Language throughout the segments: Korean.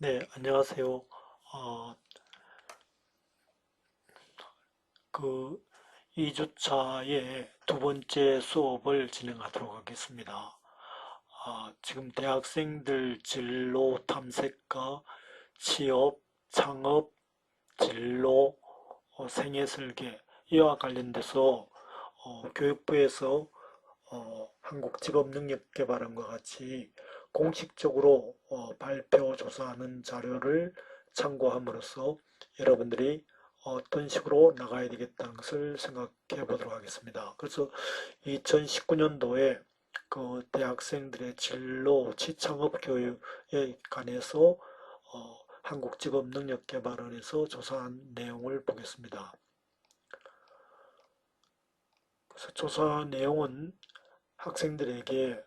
네, 안녕하세요. 어, 그 2주차의 두 번째 수업을 진행하도록 하겠습니다. 지금 대학생들 진로 탐색과 취업, 창업, 진로, 생애 설계 이와 관련돼서 교육부에서 한국직업능력개발원과 같이 공식적으로 발표 조사하는 자료를 참고함으로써 여러분들이 어떤 식으로 나가야 되겠다는 것을 생각해 보도록 하겠습니다. 그래서 2019년도에 그 대학생들의 진로, 취창업 교육에 관해서 한국직업능력개발원에서 조사한 내용을 보겠습니다. 그래서 조사 내용은 학생들에게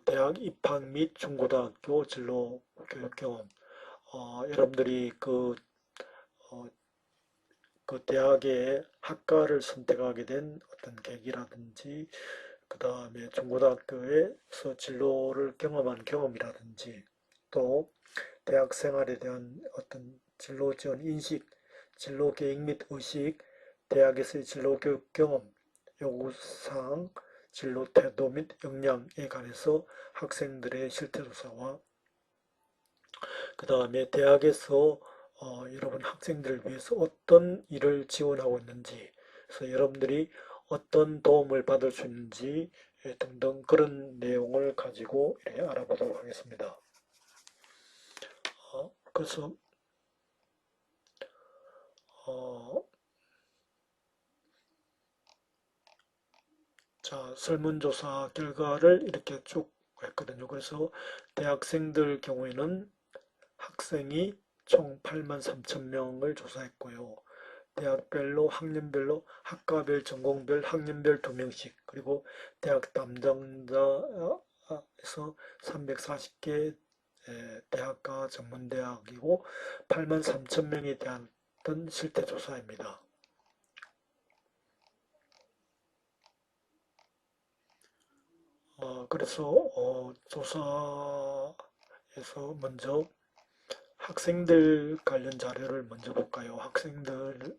대학 입학 및 중고등학교 진로 교육 경험, 여러분들이 어, 그 대학의 학과를 선택하게 된 어떤 계기라든지, 그 다음에 중고등학교에서 진로를 경험한 경험이라든지, 또 대학 생활에 대한 어떤 진로 지원 인식, 진로 계획 및 의식, 대학에서의 진로 교육 경험, 요구사항, 진로 태도 및 역량에 관해서 학생들의 실태조사와 그 다음에 대학에서 여러분 학생들을 위해서 어떤 일을 지원하고 있는지, 그래서 여러분들이 어떤 도움을 받을 수 있는지 등등 그런 내용을 가지고 알아보도록 하겠습니다. 그래서 어, 자, 설문조사 결과를 이렇게 쭉 했거든요. 그래서 대학생들 경우에는 학생이 총 8만 3천 명을 조사했고요. 대학별로, 학년별로, 학과별, 전공별, 학년별 2명씩, 그리고 대학 담당자에서 340개 대학과 전문대학이고 8만 3천 명에 대한 실태조사입니다. 그래서 조사에서 먼저 학생들 관련 자료를 먼저 볼까요? 학생들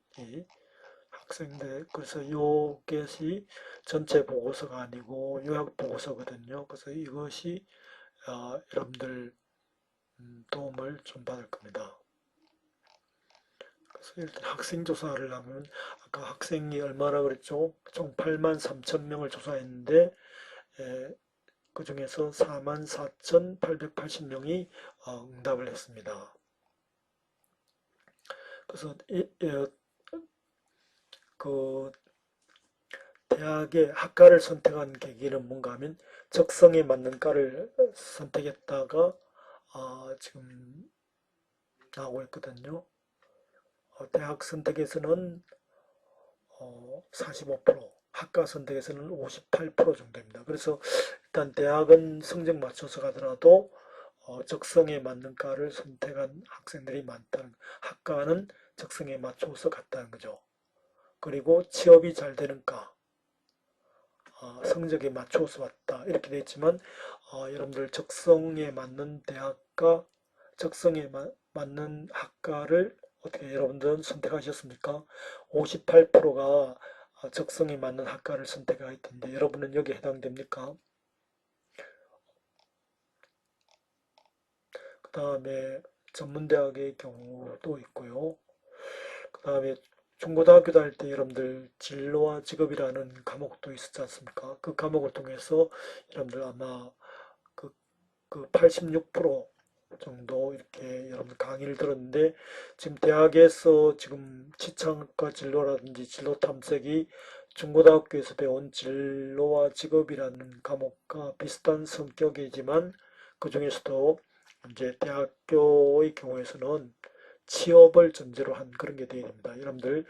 그래서 이것이 전체 보고서가 아니고 요약 보고서거든요. 그래서 이것이 여러분들 도움을 좀 받을 겁니다. 그래서 일단 학생 조사를 하면 아까 학생이 얼마나 그랬죠? 총 8만 3천 명을 조사했는데 그 중에서 4만 4,880명이 응답을 했습니다. 그래서 그 대학의 학과를 선택한 계기는 뭔가 하면 적성에 맞는 과를 선택했다가 지금 나오고 있거든요. 대학 선택에서는 45%, 학과 선택에서는 58% 정도입니다. 그래서 일단 대학은 성적 맞춰서 가더라도 적성에 맞는 과를 선택한 학생들이 많다는, 학과는 적성에 맞춰서 갔다는 거죠. 그리고 취업이 잘 되는 과, 성적에 맞춰서 왔다 이렇게 되어 있지만 여러분들 적성에 맞는 대학과 적성에 맞는 학과를 어떻게 여러분들은 선택하셨습니까? 58%가 적성에 맞는 학과를 선택하게 텐데 여러분은 여기에 해당됩니까? 그 다음에 전문대학의 경우도 있고요. 그 다음에 중고등학교 다닐 때 여러분들 진로와 직업이라는 과목도 있었지 않습니까? 그 과목을 통해서 여러분들 아마 그, 그 86% 정도 이렇게 여러분들 강의를 들었는데 지금 대학에서 지금 지창과 진로라든지 진로 탐색이 중고등학교에서 배운 진로와 직업이라는 과목과 비슷한 성격이지만 그 중에서도 이제 대학교의 경우에서는 취업을 전제로 한 그런 게 되어야 됩니다. 여러분들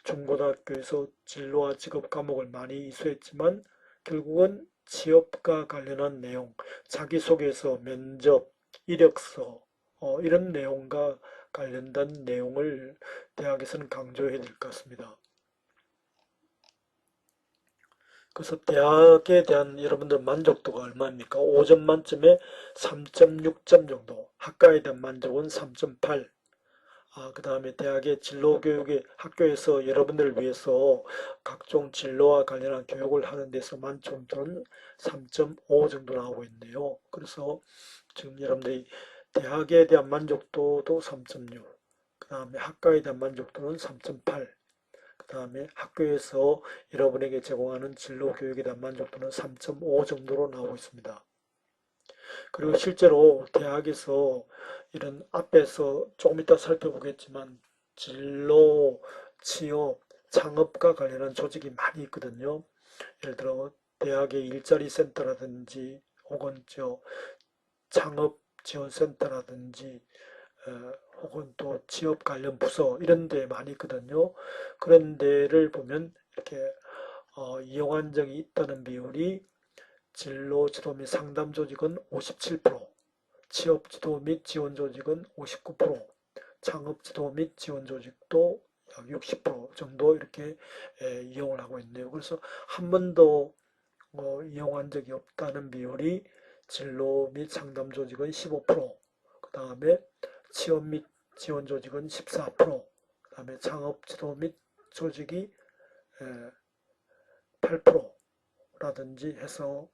중고등학교에서 진로와 직업 과목을 많이 이수했지만 결국은 취업과 관련한 내용, 자기소개서, 면접, 이력서 이런 내용과 관련된 내용을 대학에서는 강조해야 될 것 같습니다. 그래서 대학에 대한 여러분들 만족도가 얼마입니까? 5점 만점에 3.6점 정도. 학과에 대한 만족은 3.8. 그 다음에 대학의 진로교육의 학교에서 여러분들을 위해서 각종 진로와 관련한 교육을 하는 데서 만점들은 3.5 정도 나오고 있네요. 그래서 지금 여러분들이 대학에 대한 만족도도 3.6, 그 다음에 학과에 대한 만족도는 3.8, 그 다음에 학교에서 여러분에게 제공하는 진로 교육에 대한 만족도는 3.5 정도로 나오고 있습니다. 그리고 실제로 대학에서 이런 앞에서 조금 이따 살펴보겠지만 진로, 취업, 창업과 관련한 조직이 많이 있거든요. 예를 들어 대학의 일자리 센터라든지 혹은 창업 지원 센터라든지 혹은 또 취업 관련 부서 이런 데 많이 있거든요. 그런 데를 보면 이렇게 이용한 적이 있다는 비율이 진로 지도 및 상담 조직은 57%, 취업 지도 및 지원 조직은 59%, 창업 지도 및 지원 조직도 약 60% 정도 이렇게 이용을 하고 있네요. 그래서 한 번도 이용한 적이 없다는 비율이 진로 및 상담 조직은 15%, 그 다음에 취업 및 지원 조직은 14%, 그 다음에 창업 지도 및 조직이 8%라든지 해서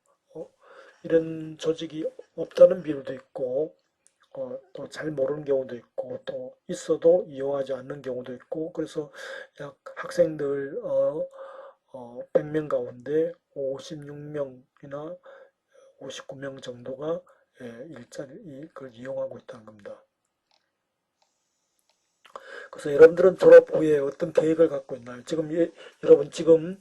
이런 조직이 없다는 비율도 있고 또 잘 모르는 경우도 있고 또 있어도 이용하지 않는 경우도 있고 그래서 약 학생들 100명 가운데 56명이나 59명 정도가 일자리 그걸 이용하고 있다는 겁니다. 그래서 여러분들은 졸업 후에 어떤 계획을 갖고 있나요? 지금 여러분 지금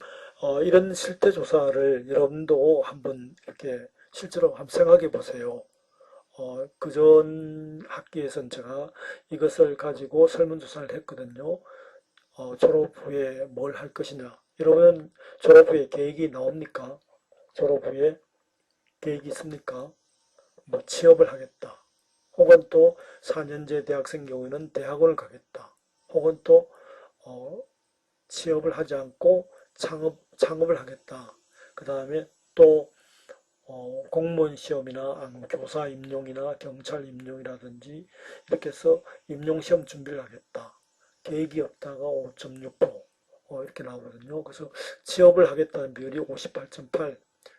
이런 실태 조사를 여러분도 한번 이렇게 실제로 한번 생각해 보세요. 그전 학기에선 제가 이것을 가지고 설문조사를 했거든요. 졸업 후에 뭘 할 것이냐. 여러분 졸업 후에 계획이 나옵니까? 졸업 후에 계획이 있습니까? 뭐 취업을 하겠다. 혹은 또 4년제 대학생 경우에는 대학원을 가겠다. 혹은 또 어, 취업을 하지 않고 창업을 하겠다. 그 다음에 또 공무원 시험이나 교사 임용이나 경찰 임용이라든지 이렇게 해서 임용 시험 준비를 하겠다. 계획이 없다가 5.6% 이렇게 나오거든요. 그래서 취업을 하겠다는 비율이 58.8,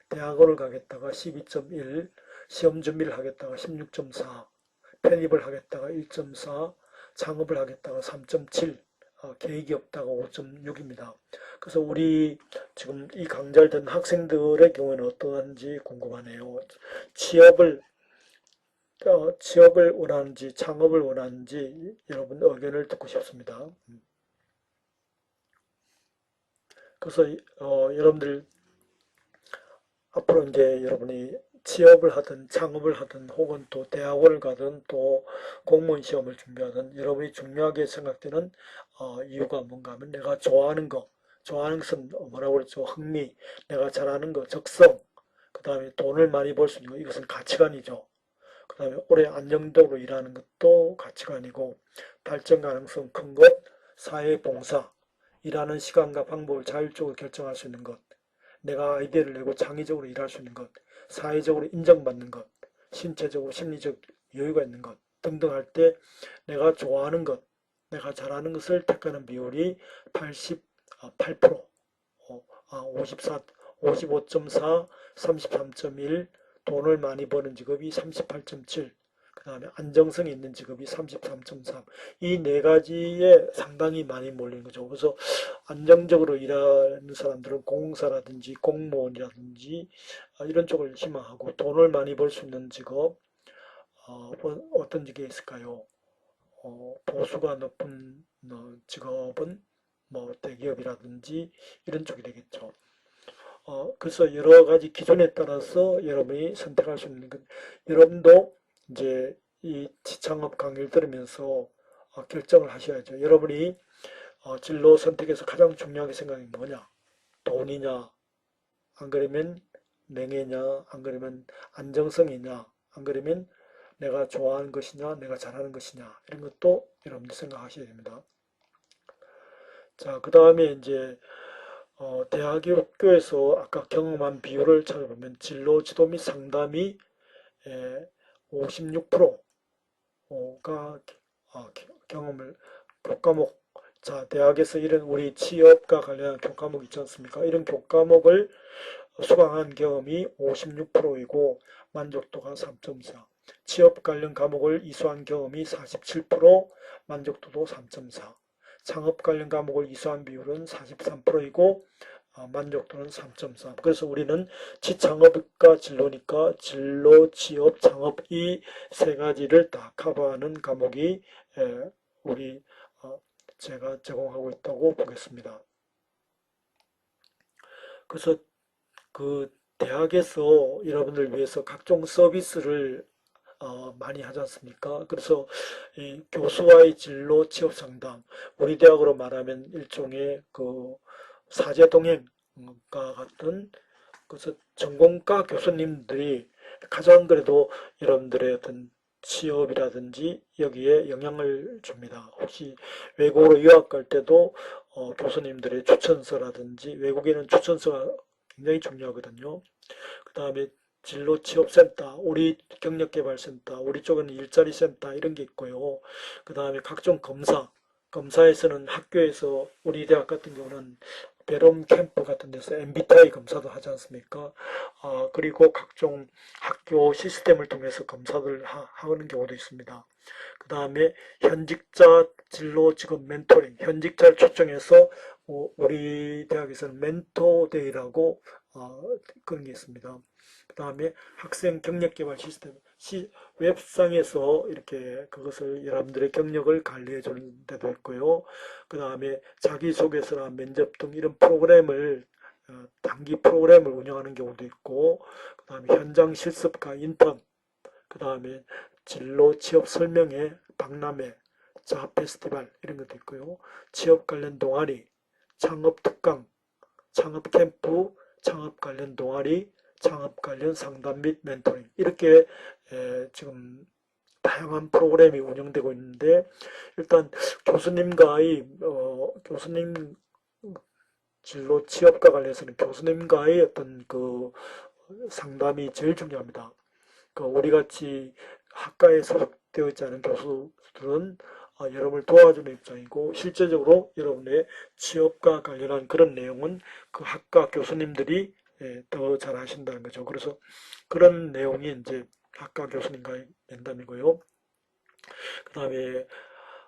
대학원을 가겠다가 12.1, 시험 준비를 하겠다가 16.4, 편입을 하겠다가 1.4, 창업을 하겠다가 3.7, 계획이 없다가 5.6입니다. 그래서 우리 지금 이 강좌를 듣는 학생들의 경우에는 어떠한지 궁금하네요. 취업을 취업을 원하는지 창업을 원하는지 여러분 의견을 듣고 싶습니다. 그래서 여러분들 앞으로 이제 여러분이 취업을 하든 창업을 하든 혹은 또 대학원을 가든 또 공무원 시험을 준비하든 여러분이 중요하게 생각되는 이유가 뭔가 하면 내가 좋아하는 거, 좋아하는 것은 뭐라고 그랬죠? 흥미, 내가 잘하는 거, 적성, 그 다음에 돈을 많이 벌 수 있는 거, 이것은 가치관이죠. 그 다음에 오래 안정적으로 일하는 것도 가치관이고 발전 가능성 큰 것, 사회 봉사, 일하는 시간과 방법을 자율적으로 결정할 수 있는 것, 내가 아이디어를 내고 창의적으로 일할 수 있는 것, 사회적으로 인정받는 것, 신체적으로 심리적 여유가 있는 것 등등 할 때 내가 좋아하는 것, 내가 잘하는 것을 택하는 비율이 88%, 54, 55.4, 33.1, 돈을 많이 버는 직업이 38.7, 그 다음에 안정성이 있는 직업이 33.3. 이 네 가지에 상당히 많이 몰리는 거죠. 그래서 안정적으로 일하는 사람들은 공사라든지 공무원이라든지 이런 쪽을 희망하고 돈을 많이 벌 수 있는 직업 어떤 직업이 있을까요? 보수가 높은 직업은 뭐 대기업이라든지 이런 쪽이 되겠죠. 그래서 여러 가지 기준에 따라서 여러분이 선택할 수 있는 것, 여러분도 이제 이 지창업 강의를 들으면서 결정을 하셔야죠. 여러분이 진로 선택에서 가장 중요하게 생각이 뭐냐? 돈이냐? 안 그러면 명예냐? 안 그러면 안정성이냐? 안 그러면 내가 좋아하는 것이냐? 내가 잘하는 것이냐? 이런 것도 여러분들 생각하셔야 됩니다. 자, 그 다음에 이제 대학이 학교에서 아까 경험한 비율을 찾아보면 진로 지도 및 상담이 56%가 경험을 교과목 자 대학에서 이런 우리 취업과 관련한 교과목 있지 않습니까? 이런 교과목을 수강한 경험이 56%이고 만족도가 3.4 취업 관련 과목을 이수한 경험이 47% 만족도도 3.4 창업 관련 과목을 이수한 비율은 43%이고 만족도는 3.3 그래서 우리는 지창업과 진로니까 진로, 취업, 창업 이 세 가지를 다 커버하는 과목이 우리 제가 제공하고 있다고 보겠습니다. 그래서 그 대학에서 여러분들 위해서 각종 서비스를 많이 하지 않습니까? 그래서 이 교수와의 진로 취업 상담, 우리 대학으로 말하면 일종의 그 사제 동행과 같은 그래서 전공과 교수님들이 가장 그래도 여러분들의 어떤 취업이라든지 여기에 영향을 줍니다. 혹시 외국으로 유학 갈 때도 교수님들의 추천서라든지 외국에는 추천서가 굉장히 중요하거든요. 그 다음에 진로 취업센터, 우리 경력개발센터, 우리 쪽에는 일자리센터 이런 게 있고요. 그 다음에 각종 검사에서는 학교에서 우리 대학 같은 경우는 베럼 캠프 같은 데서 MBTI 검사도 하지 않습니까? 그리고 각종 학교 시스템을 통해서 검사를 하는 경우도 있습니다. 그 다음에 현직자 진로 직업 멘토링, 현직자를 초청해서 우리 대학에서는 멘토데이라고 그런 게 있습니다. 그 다음에 학생 경력개발 시스템, 웹상에서 이렇게 그것을 여러분들의 경력을 관리해 주는 데도 있고요. 그 다음에 자기소개서나 면접 등 이런 프로그램을 단기 프로그램을 운영하는 경우도 있고, 그 다음에 현장 실습과 인턴, 그 다음에 진로 취업 설명회, 박람회, 자 페스티벌 이런 것도 있고요. 취업 관련 동아리, 창업 특강, 창업 캠프, 창업 관련 동아리, 창업 관련 상담 및 멘토링 이렇게 지금 다양한 프로그램이 운영되고 있는데 일단 교수님과의 교수님 진로 취업과 관련해서는 교수님과의 어떤 그 상담이 제일 중요합니다. 그 우리 같이 학과에 소속되어 있지 않은 교수들은 여러분을 도와주는 입장이고 실제적으로 여러분의 취업과 관련한 그런 내용은 그 학과 교수님들이 더 잘 하신다는 거죠. 그래서 그런 내용이 이제 학과 교수님과의 면담이고요. 그 다음에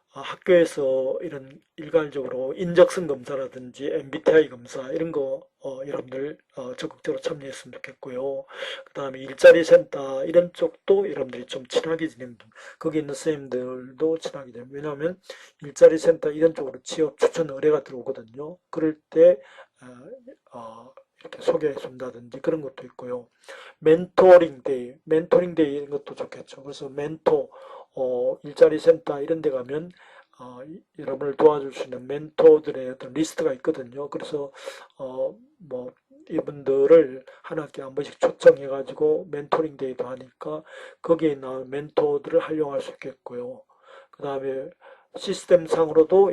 학교에서 이런 일괄적으로 인적성 검사라든지 MBTI 검사 이런 거 여러분들 적극적으로 참여했으면 좋겠고요. 그 다음에 일자리 센터 이런 쪽도 여러분들이 좀 친하게 지내면 거기 있는 선생님들도 친하게 되면 왜냐하면 일자리 센터 이런 쪽으로 취업 추천 의뢰가 들어오거든요. 그럴 때 이렇게 소개해 준다든지 그런 것도 있고요. 멘토링 데이 이런 것도 좋겠죠. 그래서 일자리 센터 이런 데 가면 여러분을 도와줄 수 있는 멘토들의 어떤 리스트가 있거든요. 그래서 뭐 이분들을 한 학기에 한 번씩 초청해 가지고 멘토링 데이도 하니까 거기에 있는 멘토들을 활용할 수 있겠고요. 그 다음에 시스템상으로도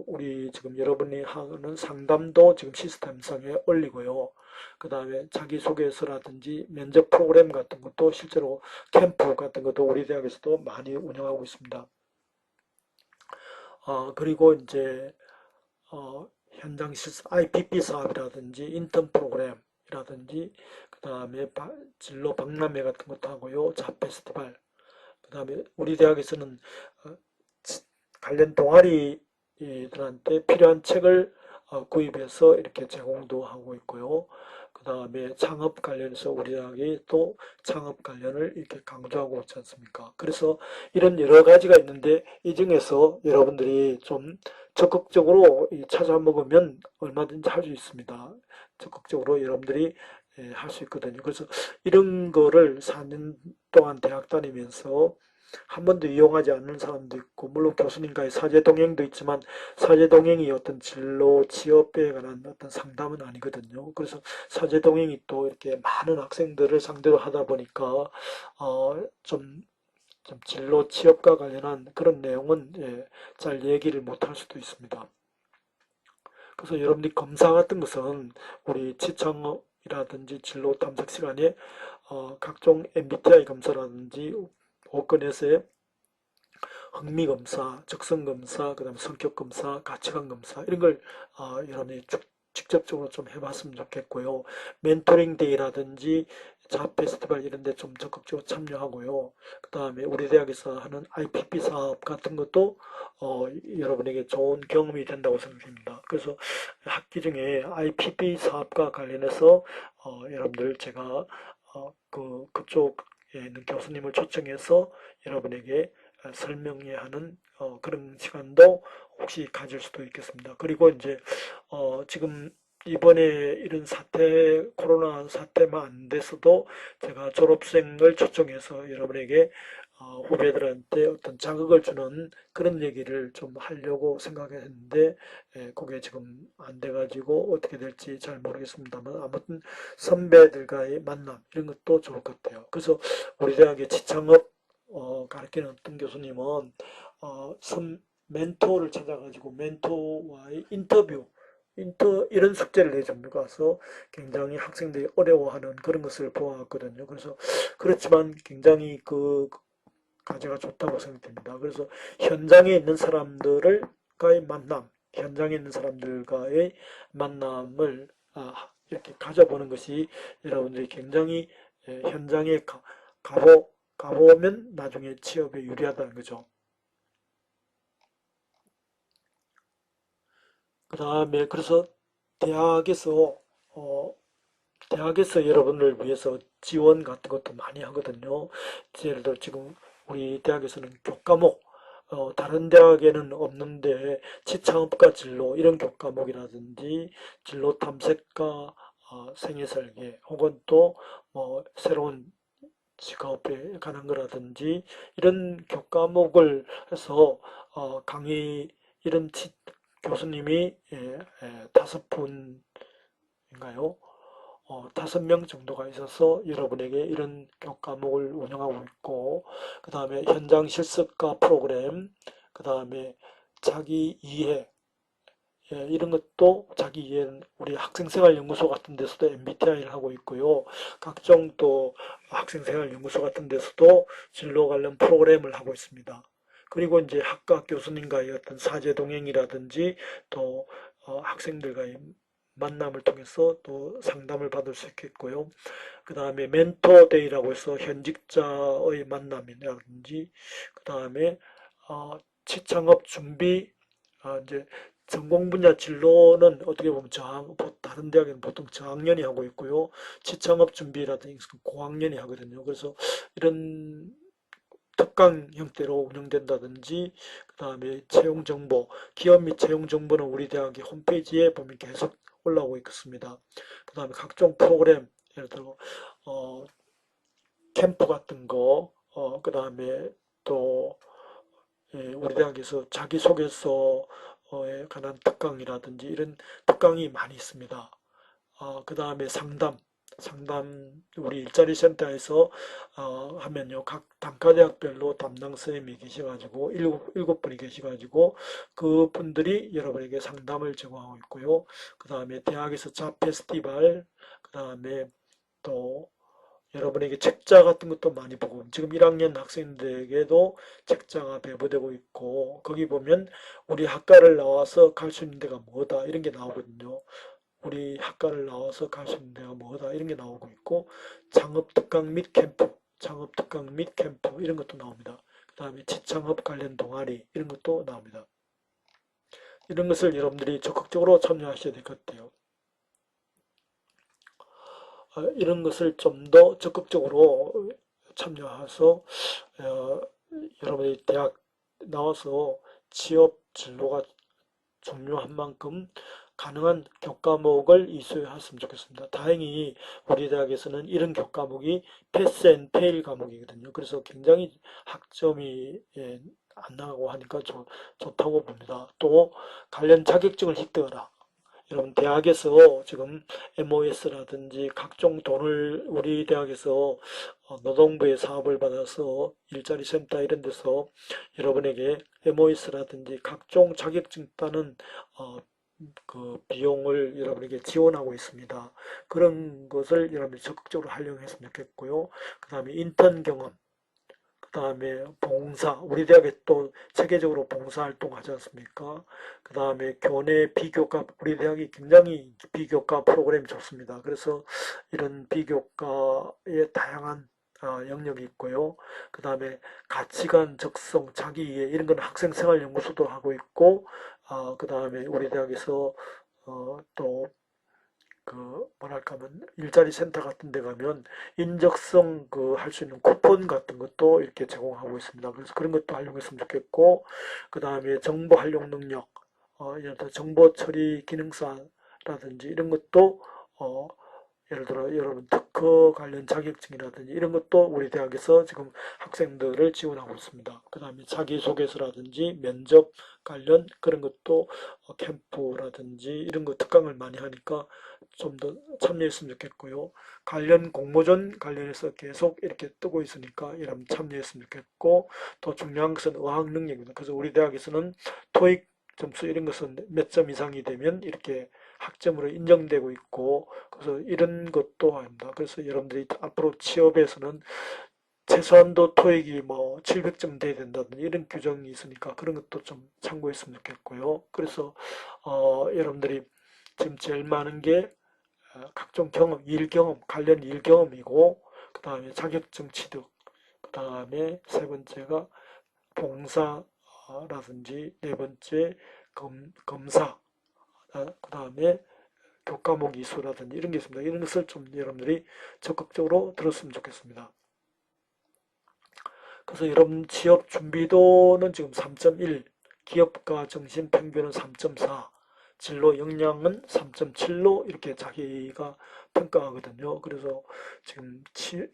우리 지금 여러분이 하는 상담도 지금 시스템상에 올리고요. 그 다음에 자기소개서라든지 면접 프로그램 같은 것도 실제로 캠프 같은 것도 우리 대학에서도 많이 운영하고 있습니다. 그리고 이제 현장 실습 IPP 사업이라든지 인턴 프로그램이라든지 그 다음에 진로 박람회 같은 것도 하고요. 잡 페스티벌 그 다음에 우리 대학에서는 어, 관련 동아리들한테 필요한 책을 구입해서 이렇게 제공도 하고 있고요. 그 다음에 창업 관련해서 우리 대학이 또 창업 관련을 이렇게 강조하고 있지 않습니까? 그래서 이런 여러 가지가 있는데 이 중에서 여러분들이 좀 적극적으로 찾아 먹으면 얼마든지 할 수 있습니다. 적극적으로 여러분들이 할 수 있거든요. 그래서 이런 거를 4년 동안 대학 다니면서 한 번도 이용하지 않는 사람도 있고 물론 교수님과의 사제 동행도 있지만 사제 동행이 어떤 진로 취업에 관한 어떤 상담은 아니거든요. 그래서 사제 동행이 또 이렇게 많은 학생들을 상대로 하다 보니까 좀 진로 취업과 관련한 그런 내용은 잘 얘기를 못할 수도 있습니다. 그래서 여러분들이 검사 같은 것은 우리 지창업이라든지 진로 탐색 시간에 각종 MBTI 검사라든지 오건에서의 흥미 검사, 적성 검사, 그다음 성격 검사, 가치관 검사 이런 걸 여러분이 직접적으로 좀 해봤으면 좋겠고요. 멘토링 데이라든지 잡 페스티벌 이런 데 좀 적극적으로 참여하고요. 그다음에 우리 대학에서 하는 IPP 사업 같은 것도 여러분에게 좋은 경험이 된다고 생각합니다. 그래서 학기 중에 IPP 사업과 관련해서 여러분들 제가 그쪽에 있는 교수님을 초청해서 여러분에게 설명회 하는 그런 시간도 혹시 가질 수도 있겠습니다. 그리고 이제 지금 이번에 이런 사태, 코로나 사태만 안 돼서도 제가 졸업생을 초청해서 여러분에게 후배들한테 어떤 자극을 주는 그런 얘기를 좀 하려고 생각했는데 그게 지금 안 돼가지고 어떻게 될지 잘 모르겠습니다만 아무튼 선배들과의 만남 이런 것도 좋을 것 같아요. 그래서 우리 대학의 지창업 가르치는 어떤 교수님은 멘토를 찾아가지고 멘토와의 이런 숙제를 내줍니다. 그래서 굉장히 학생들이 어려워하는 그런 것을 보았거든요. 그래서 그렇지만 굉장히 그 가치가 좋다고 생각됩니다. 그래서 현장에 있는 사람들과의 만남, 현장에 있는 사람들과의 만남을 이렇게 가져보는 것이 여러분들이 굉장히 현장에 가보면 나중에 취업에 유리하다는 거죠. 그 다음에 그래서 대학에서 어, 대학에서 여러분을 위해서 지원 같은 것도 많이 하거든요. 예를 들어 지금 우리 대학에서는 교과목 다른 대학에는 없는데 지창업과 진로 이런 교과목이라든지 진로 탐색과 생애 설계 혹은 또 뭐 새로운 직업에 관한 거라든지 이런 교과목을 해서 강의 이런 교수님이 5분인가요? 5명 정도가 있어서 여러분에게 이런 과목을 운영하고 있고, 그 다음에 현장 실습과 프로그램, 그 다음에 자기 이해, 이런 것도 자기 이해는 우리 학생생활연구소 같은 데서도 MBTI를 하고 있고요. 각종 또 학생생활연구소 같은 데서도 진로 관련 프로그램을 하고 있습니다. 그리고 이제 학과 교수님과의 어떤 사제 동행이라든지 또 학생들과의 만남을 통해서 또 상담을 받을 수 있겠고요. 그 다음에 멘토데이라고 해서 현직자의 만남이라든지 그 다음에 취창업 준비 이제 전공 분야 진로는 어떻게 보면 다른 대학에는 보통 저학년이 하고 있고요. 취창업 준비라든지 고학년이 하거든요. 그래서 이런 특강 형태로 운영된다든지 그 다음에 채용 정보, 기업 및 채용 정보는 우리 대학의 홈페이지에 보면 계속 올라오고 있습니다. 그 다음에 각종 프로그램, 예를 들어 어, 캠프 같은 거, 그 다음에 또 우리 대학에서 자기소개서에 관한 특강이라든지 이런 특강이 많이 있습니다. 그 다음에 상담 우리 일자리 센터에서 하면요 각 단과대학별로 담당 선생님이 계셔가지고 일곱 분이 계셔가지고 그 분들이 여러분에게 상담을 제공하고 있고요. 그 다음에 대학에서 잡 페스티벌, 그 다음에 또 여러분에게 책자 같은 것도 많이 보고 지금 1학년 학생들에게도 책자가 배부되고 있고 거기 보면 우리 학과를 나와서 갈 수 있는 데가 뭐다 이런 게 나오거든요. 우리 학과를 나와서 갈 수 있는 데가 뭐다 이런 게 나오고 있고 창업 특강 및 캠프 이런 것도 나옵니다. 그 다음에 지창업 관련 동아리 이런 것도 나옵니다. 이런 것을 여러분들이 적극적으로 참여하셔야 될 것 같아요. 이런 것을 좀 더 적극적으로 참여해서 여러분이 대학 나와서 취업 진로가 중요한 만큼 가능한 교과목을 이수했으면 좋겠습니다. 다행히 우리 대학에서는 이런 교과목이 패스 앤 페일 과목이거든요. 그래서 굉장히 학점이 안 나가고 하니까 좋다고 봅니다. 또 관련 자격증을 획득하라. 여러분 대학에서 지금 MOS라든지 각종 돈을 우리 대학에서 노동부의 사업을 받아서 일자리 센터 이런 데서 여러분에게 MOS라든지 각종 자격증 따는 그 비용을 여러분에게 지원하고 있습니다. 그런 것을 여러분이 적극적으로 활용했으면 좋겠고요. 그 다음에 인턴 경험, 그 다음에 봉사, 우리 대학에 또 체계적으로 봉사활동 하지 않습니까? 그 다음에 교내 비교과, 우리 대학이 굉장히 비교과 프로그램이 좋습니다. 그래서 이런 비교과의 다양한 영역이 있고요. 그 다음에 가치관, 적성, 자기이해 이런 건 학생생활연구소도 하고 있고, 그 다음에 우리 대학에서 또 그 뭐랄까 하면 일자리 센터 같은 데 가면 인적성 그 할 수 있는 쿠폰 같은 것도 이렇게 제공하고 있습니다. 그래서 그런 것도 활용했으면 좋겠고, 그 다음에 정보 활용 능력, 예를 들어 정보 처리 기능사라든지 이런 것도 예를 들어 여러분 특허 관련 자격증이라든지 이런 것도 우리 대학에서 지금 학생들을 지원하고 있습니다. 그 다음에 자기소개서라든지 면접 관련 그런 것도 캠프라든지 이런 거 특강을 많이 하니까 좀 더 참여했으면 좋겠고요. 관련 공모전 관련해서 계속 이렇게 뜨고 있으니까 여러분 참여했으면 좋겠고, 또 중요한 것은 어학 능력입니다. 그래서 우리 대학에서는 토익 점수 이런 것은 몇 점 이상이 되면 이렇게 학점으로 인정되고 있고, 그래서 이런 것도 합니다. 그래서 여러분들이 앞으로 취업에서는 최소한도 토익이 뭐 700점 돼야 된다든지 이런 규정이 있으니까 그런 것도 좀 참고했으면 좋겠고요. 그래서 여러분들이 지금 제일 많은 게 각종 경험, 일 경험, 관련 일 경험이고, 그 다음에 자격증 취득, 그 다음에 세 번째가 봉사라든지, 네 번째 검사, 그 다음에 교과목 이수라든지 이런 게 있습니다. 이런 것을 좀 여러분들이 적극적으로 들었으면 좋겠습니다. 그래서 여러분 취업 준비도는 지금 3.1, 기업가 정신 평균은 3.4, 진로 역량은 3.7로 이렇게 자기가 평가하거든요. 그래서 지금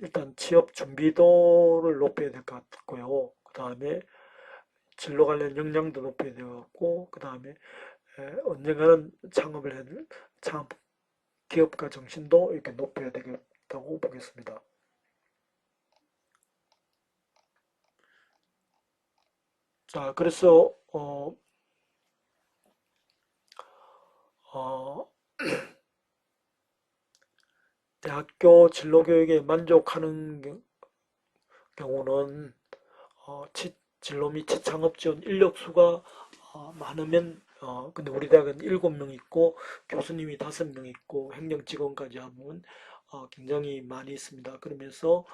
일단 취업 준비도를 높여야 될 것 같고요. 그 다음에 진로 관련 역량도 높여야 되고, 그 다음에 언젠가는 창업을 해야 될 창업 기업가 정신도 이렇게 높여야 되겠다고 보겠습니다. 자, 그래서 어, 대학교 진로교육에 만족하는 경우는 진로 및 창업 지원 인력수가 많으면 근데 우리 대학은 7명 있고 교수님이 5명 있고 행정 직원까지 하면 굉장히 많이 있습니다. 그러면서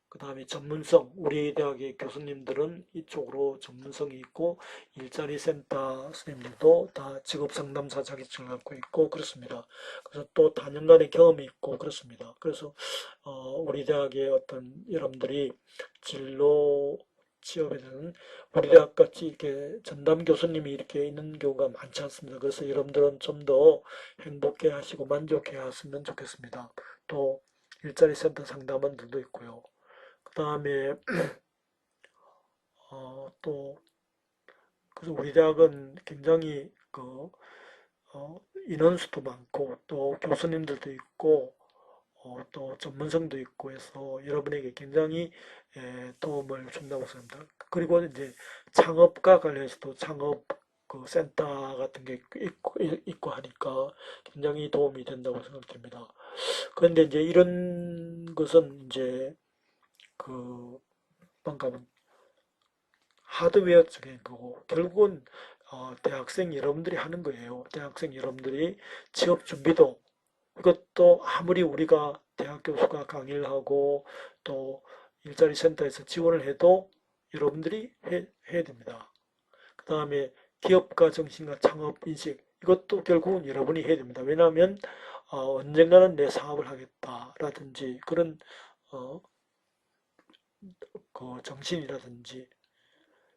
그 다음에 전문성, 우리 대학의 교수님들은 이쪽으로 전문성이 있고 일자리 센터 선생님들도 다 직업 상담사 자격증을 갖고 있고 그렇습니다. 그래서 또 다년간의 경험이 있고 그렇습니다. 그래서 우리 대학의 어떤 여러분들이 진로 취업에 대한 우리 대학 같이 이렇게 전담 교수님이 이렇게 있는 경우가 많지 않습니다. 그래서 여러분들은 좀 더 행복해 하시고 만족해 하시면 좋겠습니다. 또 일자리 센터 상담원들도 있고요. 그 다음에 또 그래서 우리 대학은 굉장히 그 인원수도 많고 또 교수님들도 있고 또 전문성도 있고 해서 여러분에게 굉장히 도움을 준다고 생각합니다. 그리고 이제 창업과 관련해서도 창업 그 센터 같은 게 있고 하니까 굉장히 도움이 된다고 생각됩니다. 그런데 이제 이런 것은 이제 그 뭔가 하드웨어적인 거고 결국은 대학생 여러분들이 하는 거예요. 대학생 여러분들이 취업 준비도 이것도 아무리 우리가 대학 교수가 강의를 하고 또 일자리 센터에서 지원을 해도 여러분들이 해야 됩니다. 그 다음에 기업가 정신과 창업 인식 이것도 결국은 여러분이 해야 됩니다. 왜냐하면 언젠가는 내 사업을 하겠다라든지 그런 어, 그 정신이라든지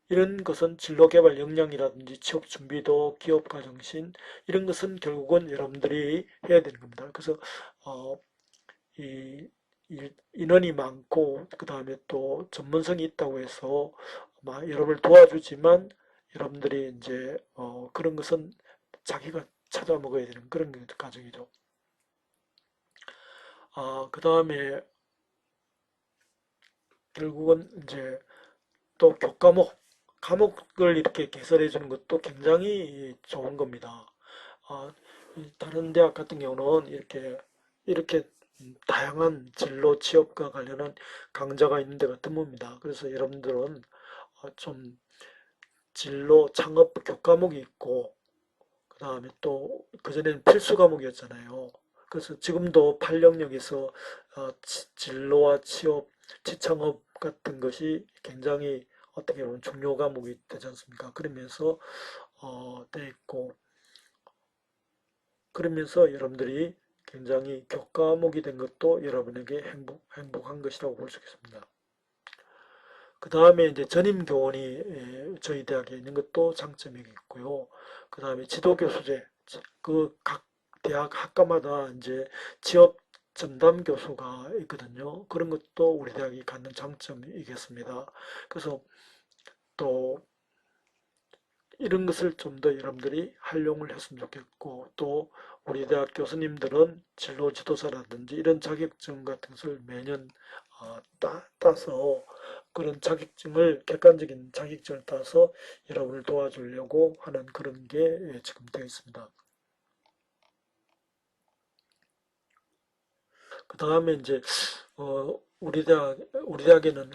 이런 것은 진로개발 역량이라든지 취업 준비도 기업가 정신 이런 것은 결국은 여러분들이 해야 되는 겁니다. 그래서 어, 이 인원이 많고 그 다음에 또 전문성이 있다고 해서 여러분을 도와주지만 여러분들이 이제 그런 것은 자기가 찾아 먹어야 되는 그런 과정이죠. 그 다음에 결국은 이제 또 교과목 과목을 이렇게 개설해 주는 것도 굉장히 좋은 겁니다. 다른 대학 같은 경우는 이렇게 다양한 진로 취업과 관련한 강좌가 있는 데가 드뭅니다. 그래서 여러분들은 좀 진로 창업 교과목이 있고, 그 다음에 또 그전에는 필수 과목이었잖아요. 그래서 지금도 8영역에서 진로와 취업, 취창업 같은 것이 굉장히 어떻게 보면 중요 과목이 되지 않습니까? 돼 있고, 그러면서 여러분들이 굉장히 교과목이 된 것도 여러분에게 행복한 것이라고 볼 수 있습니다. 그 다음에 이제 전임교원이 저희 대학에 있는 것도 장점이 있고요. 그 다음에 지도교수제, 그 각 대학 학과마다 이제 취업 전담 교수가 있거든요. 그런 것도 우리 대학이 갖는 장점이겠습니다. 그래서 또 이런 것을 좀 더 여러분들이 활용을 했으면 좋겠고, 또 우리 대학 교수님들은 진로 지도사라든지 이런 자격증 같은 것을 매년 따서 그런 자격증을, 객관적인 자격증을 따서 여러분을 도와주려고 하는 그런 게 지금 되어 있습니다. 그 다음에 이제 우리 대학에는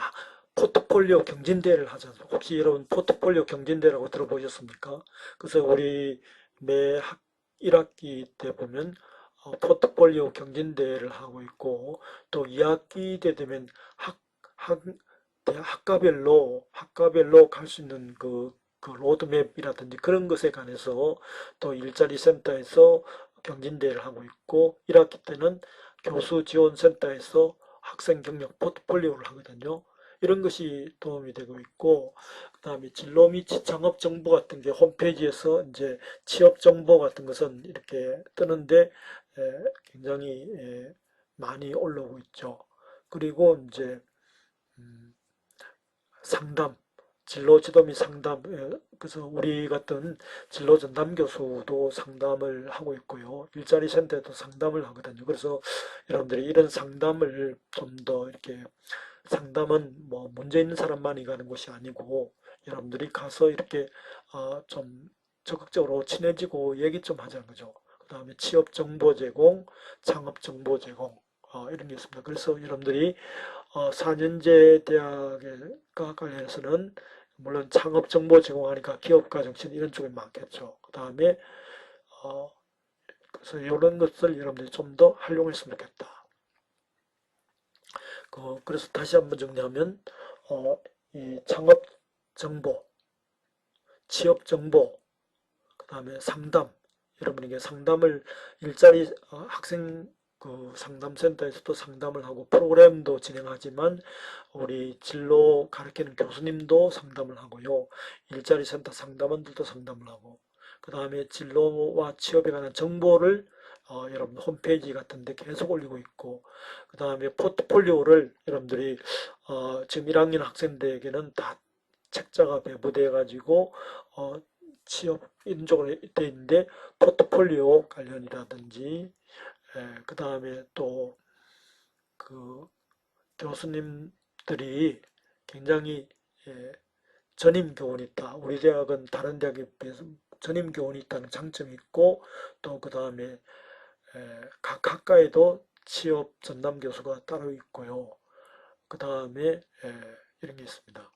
포트폴리오 경진대회를 하잖아요. 혹시 여러분 포트폴리오 경진대회라고 들어보셨습니까? 그래서 우리 매 1학기 때 보면 포트폴리오 경진대회를 하고 있고, 또 2학기 때 되면 학, 학과별로 갈 수 있는 그 로드맵이라든지 그런 것에 관해서 또 일자리 센터에서 경진대회를 하고 있고, 1학기 때는 교수 지원 센터에서 학생 경력 포트폴리오를 하거든요. 이런 것이 도움이 되고 있고, 그 다음에 진로 및 창업 정보 같은 게 홈페이지에서 이제 취업 정보 같은 것은 이렇게 뜨는데 굉장히 많이 올라오고 있죠. 그리고 이제 음, 상담, 진로 지도 및 상담, 그래서 우리 같은 진로 전담 교수도 상담을 하고 있고요. 일자리 센터에도 상담을 하거든요. 그래서 여러분들이 이런 상담을 좀 더 이렇게, 상담은 뭐 문제 있는 사람만이 가는 곳이 아니고 여러분들이 가서 이렇게 좀 적극적으로 친해지고 얘기 좀 하자는 거죠. 그 다음에 취업 정보 제공, 창업 정보 제공, 이런 게 있습니다. 그래서 여러분들이 4년제 대학과 관련해서는 물론 창업 정보 제공하니까 기업가 정신 이런 쪽에 많겠죠. 그 다음에 어, 그래서 이런 것을 여러분들이 좀 더 활용했으면 좋겠다. 그래서 다시 한번 정리하면 이 창업 정보, 취업 정보, 그 다음에 상담, 여러분에게 상담을 일자리 학생 그 상담센터에서도 상담을 하고 프로그램도 진행하지만 우리 진로 가르치는 교수님도 상담을 하고요. 일자리 센터 상담원들도 상담을 하고, 그 다음에 진로와 취업에 관한 정보를 여러분 홈페이지 같은 데 계속 올리고 있고, 그 다음에 포트폴리오를 여러분들이 지금 1학년 학생들에게는 다 책자가 배부돼 가지고 어, 취업 이런 쪽으로 돼 있는데, 포트폴리오 관련이라든지 그 다음에 또 그 교수님들이 굉장히 예, 전임 교원이 있다. 우리 대학은 다른 대학에 비해서 전임 교원이 있다는 장점이 있고, 또 그 다음에 각 학과에도 취업 전담 교수가 따로 있고요. 그 다음에 이런 게 있습니다.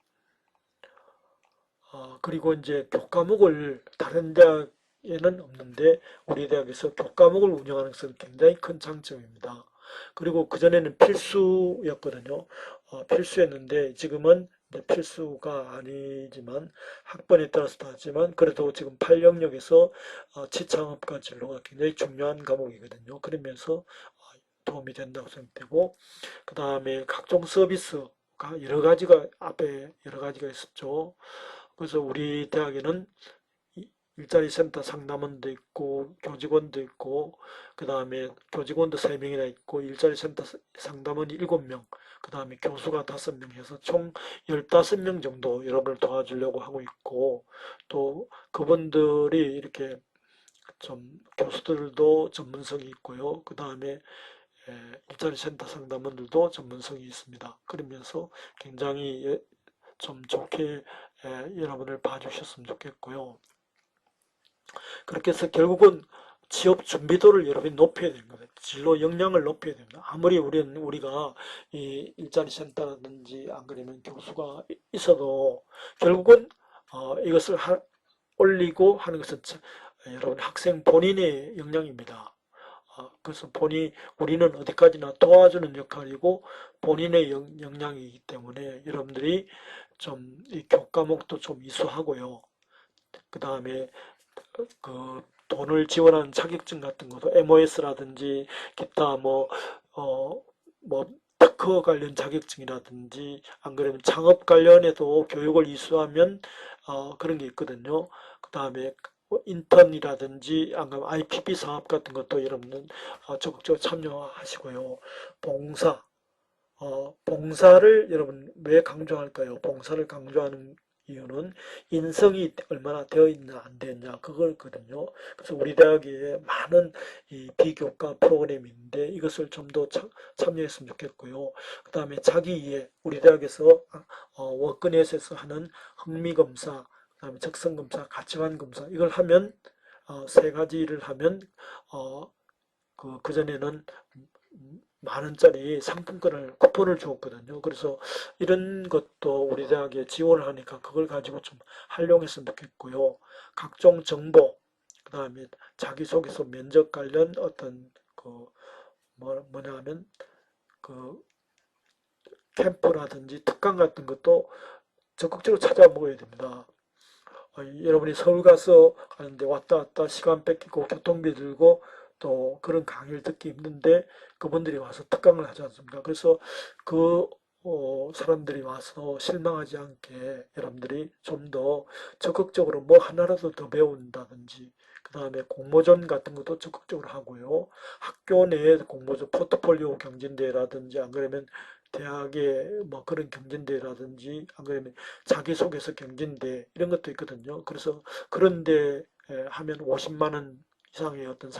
그리고 이제 교과목을 다른 대학에는 없는데 우리 대학에서 교과목을 운영하는 것은 굉장히 큰 장점입니다. 그리고 그전에는 필수였거든요. 필수였는데 지금은 이제 필수가 아니지만 학번에 따라서 다르지만 그래도 지금 8영역에서 지창업과 진로가 굉장히 중요한 과목이거든요. 그러면서 도움이 된다고 생각되고, 그 다음에 각종 서비스가 여러 가지가 앞에 여러 가지가 있었죠. 그래서 우리 대학에는 일자리 센터 상담원도 있고 교직원도 있고, 그 다음에 교직원도 3명이나 있고 일자리 센터 상담원이 7명, 그 다음에 교수가 5명 해서 총 15명 정도 여러분을 도와주려고 하고 있고, 또 그분들이 이렇게 좀 교수들도 전문성이 있고요. 그 다음에 일자리 센터 상담원들도 전문성이 있습니다. 그러면서 굉장히 좀 좋게 여러분을 봐주셨으면 좋겠고요. 그렇게 해서 결국은 취업 준비도를 여러분이 높여야 되는 거예요. 진로 역량을 높여야 됩니다. 아무리 우리가 이 일자리 센터라든지 안 그러면 교수가 있어도 결국은 이것을 올리고 하는 것은 여러분 학생 본인의 역량입니다. 그래서 우리는 어디까지나 도와주는 역할이고 본인의 역량이기 때문에 여러분들이 좀 이 교과목도 좀 이수하고요. 그 다음에 그 돈을 지원하는 자격증 같은 것도 MOS라든지 기타 뭐 특허 관련 자격증이라든지 안 그러면 창업 관련해도 교육을 이수하면 그런 게 있거든요. 그 다음에 인턴이라든지 안 그러면 IPP 사업 같은 것도 여러분은 적극적으로 참여하시고요. 봉사 봉사를 여러분 왜 강조할까요? 봉사를 강조하는 이유는 인성이 얼마나 되어 있나 안 되어 있냐 그거거든요. 그래서 우리 대학에 많은 이 비교과 프로그램이 있는데 이것을 좀 더 참여했으면 좋겠고요. 그 다음에 자기 이해 우리 대학에서 워크넷에서 하는 흥미 검사, 그 다음에 적성 검사, 가치관 검사 이걸 하면 세 가지를 하면 그전에는 만 원짜리 상품권을 쿠폰을 주었거든요. 그래서 이런 것도 우리 대학에 지원을 하니까 그걸 가지고 좀 활용했으면 좋겠고요. 각종 정보, 그 다음에 자기소개서 면접 관련 어떤 뭐냐 하면 그 캠프라든지 특강 같은 것도 적극적으로 찾아먹어야 됩니다. 여러분이 서울 가서 가는데 왔다 갔다 시간 뺏기고 교통비 들고 또 그런 강의를 듣기 힘든데 그분들이 와서 특강을 하지 않습니까? 그래서 그 사람들이 와서 실망하지 않게 여러분들이 좀 더 적극적으로 뭐 하나라도 더 배운다든지 그 다음에 공모전 같은 것도 적극적으로 하고요. 학교 내에 공모전 포트폴리오 경진대회라든지 안 그러면 대학의 뭐 그런 경진대회라든지 안 그러면 자기소개서 경진대 이런 것도 있거든요. 그래서 그런데 하면 50만 원 이상의 어떤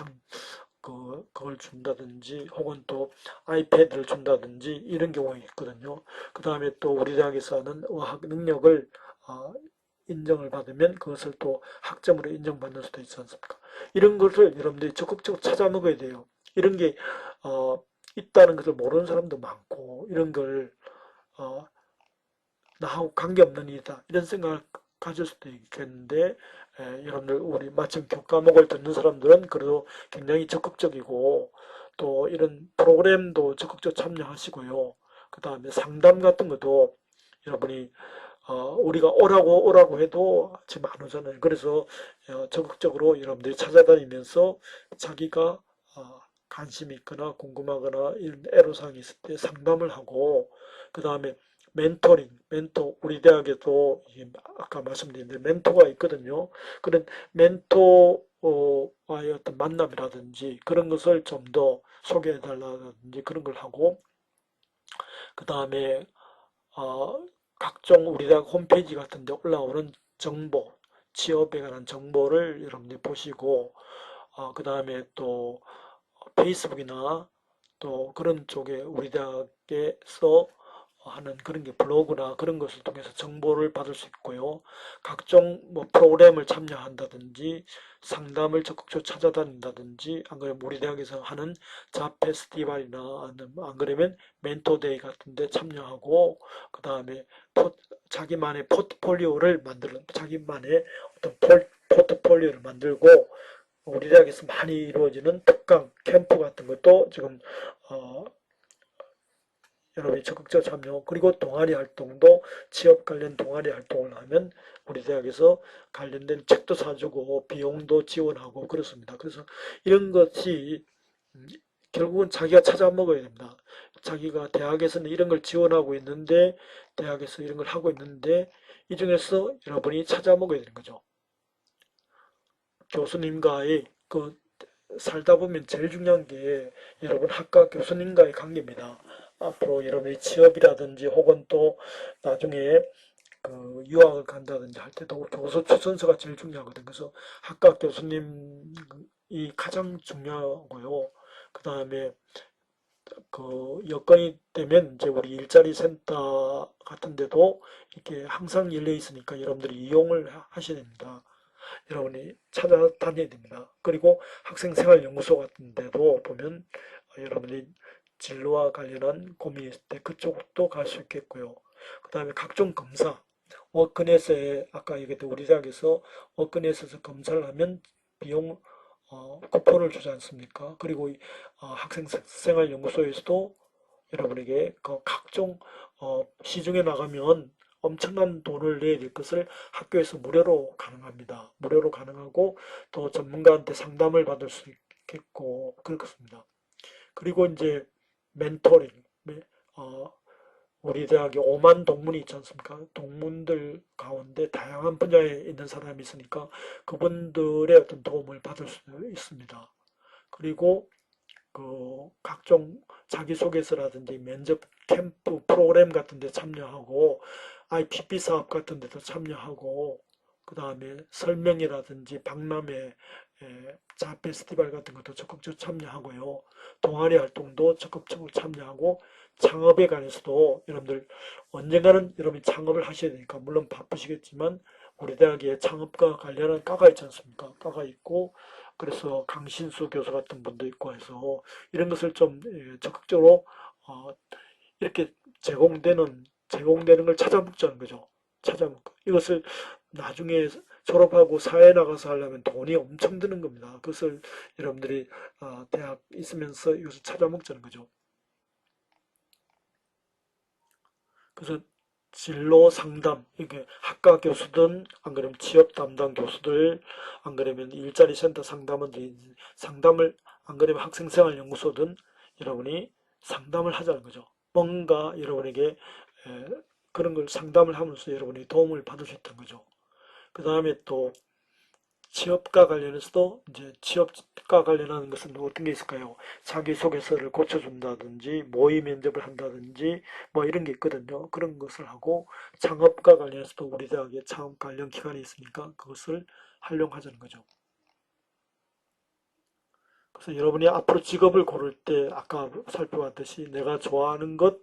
그걸 준다든지 혹은 또 아이패드를 준다든지 이런 경우가 있거든요. 그 다음에 또 우리 대학에서 하는 어학 능력을 어, 인정을 받으면 그것을 또 학점으로 인정받는 수도 있지 않습니까? 이런 것을 여러분들이 적극적으로 찾아 먹어야 돼요. 이런 게 어, 있다는 것을 모르는 사람도 많고 이런 걸 어, 나하고 관계없는 일이다 이런 생각을 가질 수도 있겠는데 여러분들 우리 마침 교과목을 듣는 사람들은 그래도 굉장히 적극적이고 또 이런 프로그램도 적극적으로 참여하시고요. 그 다음에 상담 같은 것도 여러분이 우리가 오라고 해도 지금 안 오잖아요. 그래서 적극적으로 여러분들이 찾아다니면서 자기가 관심이 있거나 궁금하거나 이런 애로사항이 있을 때 상담을 하고 그 다음에 멘토 우리 대학에도 아까 말씀드린 대로 멘토가 있거든요. 그런 멘토와의 어떤 만남이라든지 그런 것을 좀 더 소개해 달라든지 그런 걸 하고 그 다음에 각종 우리 대학 홈페이지 같은 데 올라오는 정보, 취업에 관한 정보를 여러분들이 보시고, 그 다음에 또 페이스북이나 또 그런 쪽에 우리 대학에서 하는 그런 게 블로그나 그런 것을 통해서 정보를 받을 수 있고요. 각종 뭐 프로그램을 참여한다든지 상담을 적극적으로 찾아다닌다든지 안 그러면 우리 대학에서 하는 잡 페스티벌이나 안 그러면 멘토데이 같은 데 참여하고 그 다음에 자기만의 포트폴리오를 만드는 자기만의 어떤 포트폴리오를 만들고 우리 대학에서 많이 이루어지는 특강 캠프 같은 것도 지금 어, 여러분이 적극적 참여 그리고 동아리 활동도 취업 관련 동아리 활동을 하면 우리 대학에서 관련된 책도 사주고 비용도 지원하고 그렇습니다. 그래서 이런 것이 결국은 자기가 찾아 먹어야 됩니다. 자기가 대학에서는 이런 걸 지원하고 있는데 대학에서 이런 걸 하고 있는데 이 중에서 여러분이 찾아 먹어야 되는 거죠. 교수님과의 살다 보면 제일 중요한 게 여러분 학과 교수님과의 관계입니다. 앞으로 여러분이 취업이라든지 혹은 또 나중에 유학을 간다든지 할 때도 교수 추천서가 제일 중요하거든요. 그래서 학과 교수님이 가장 중요하고요. 그 다음에 여건이 되면 이제 우리 일자리 센터 같은 데도 이렇게 항상 열려 있으니까 여러분들이 이용을 하셔야 됩니다. 여러분이 찾아다녀야 됩니다. 그리고 학생생활연구소 같은 데도 보면 여러분이 진로와 관련한 고민이 있을 때 그쪽도 갈 수 있겠고요. 그 다음에 각종 검사, 워크넷에 아까 얘기했던 우리 대학에서 워크넷에서 검사를 하면 비용 쿠폰을 주지 않습니까? 그리고 학생생활연구소에서도 여러분에게 그 각종 시중에 나가면 엄청난 돈을 내야 될 것을 학교에서 무료로 가능합니다. 무료로 가능하고 또 전문가한테 상담을 받을 수 있겠고 그렇습니다. 그리고 이제 멘토링, 어, 우리 대학에 5만 동문이 있지 않습니까? 동문들 가운데 다양한 분야에 있는 사람이 있으니까 그분들의 어떤 도움을 받을 수 있습니다. 그리고 그 각종 자기소개서라든지 면접 캠프 프로그램 같은 데 참여하고 IPP 사업 같은 데도 참여하고 그 다음에 설명이라든지 박람회 자 페스티벌 같은 것도 적극적으로 참여하고요. 동아리 활동도 적극적으로 참여하고 창업에 관해서도 여러분들 언젠가는 여러분이 창업을 하셔야 되니까 물론 바쁘시겠지만 우리 대학에 창업과 관련한 과가 있지 않습니까? 과가 있고 그래서 강신수 교수 같은 분도 있고 해서 이런 것을 좀 적극적으로 어, 이렇게 제공되는 걸 찾아먹자는 거죠. 찾아먹고 이것을 나중에 졸업하고 사회에 나가서 하려면 돈이 엄청 드는 겁니다. 그것을 여러분들이 대학 있으면서 이것을 찾아먹자는 거죠. 그래서 진로 상담, 이게 학과 교수든 안 그러면 취업 담당 교수들, 안 그러면 일자리 센터 상담원들이 상담을 안 그러면 학생생활연구소든 여러분이 상담을 하자는 거죠. 뭔가 여러분에게 그런 걸 상담을 하면서 여러분이 도움을 받을 수 있다는 거죠. 그 다음에 또 취업과 관련해서도 이제 취업과 관련하는 것은 어떤 게 있을까요? 자기소개서를 고쳐준다든지 모의 면접을 한다든지 뭐 이런 게 있거든요. 그런 것을 하고 창업과 관련해서도 우리 대학에 창업 관련 기관이 있으니까 그것을 활용하자는 거죠. 그래서 여러분이 앞으로 직업을 고를 때 아까 살펴봤듯이 내가 좋아하는 것,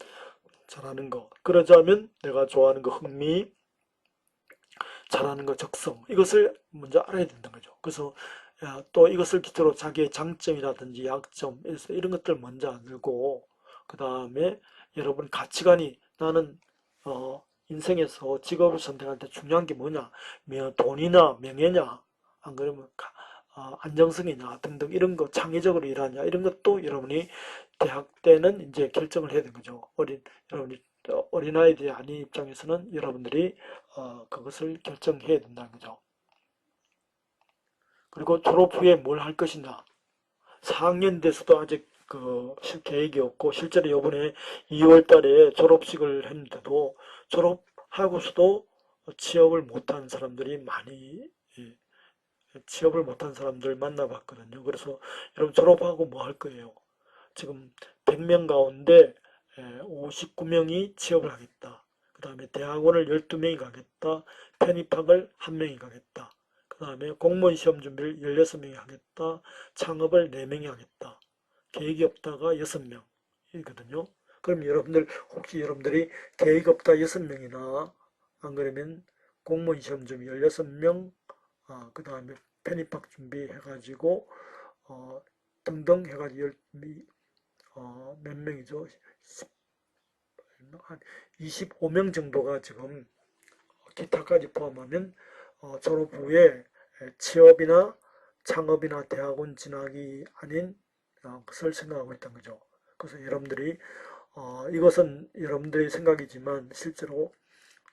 잘하는 것, 그러자면 내가 좋아하는 것 흥미, 잘하는 것 적성 이것을 먼저 알아야 된다는 거죠. 그래서 또 이것을 기초로 자기의 장점이라든지 약점 이런 것들 먼저 알고 그 다음에 여러분 가치관이 나는 인생에서 직업을 선택할 때 중요한 게 뭐냐 돈이나 명예냐 안 그러면 안정성이냐 등등 이런 거 창의적으로 일하냐 이런 것도 여러분이 대학 때는 이제 결정을 해야 되는 거죠. 여러분이 어린아이들이 아닌 입장에서는 여러분들이 그것을 결정해야 된다는 거죠. 그리고 졸업 후에 뭘 할 것이냐. 4학년 돼서도 아직 그 계획이 없고 실제로 이번에 2월 달에 졸업식을 했는데도 졸업하고서도 취업을 못한 사람들이 많이 예, 취업을 못한 사람들 만나봤거든요. 그래서 여러분 졸업하고 뭐 할 거예요? 지금 100명 가운데 59명이 취업을 하겠다. 그 다음에 대학원을 12명이 가겠다. 편입학을 1명이 가겠다. 그 다음에 공무원 시험 준비를 16명이 하겠다. 창업을 4명이 하겠다. 계획이 없다가 6명이거든요. 그럼 여러분들 혹시 여러분들이 계획 없다 6명이나 안 그러면 공무원 시험 준비 16명 그 다음에 편입학 준비해가지고 어, 등등 해가지고 몇 명이죠? 한 25명 정도가 지금 기타까지 포함하면 졸업 후에 취업이나 창업이나 대학원 진학이 아닌 것을 생각하고 있던 거죠. 그래서 여러분들이 이것은 여러분들의 생각이지만 실제로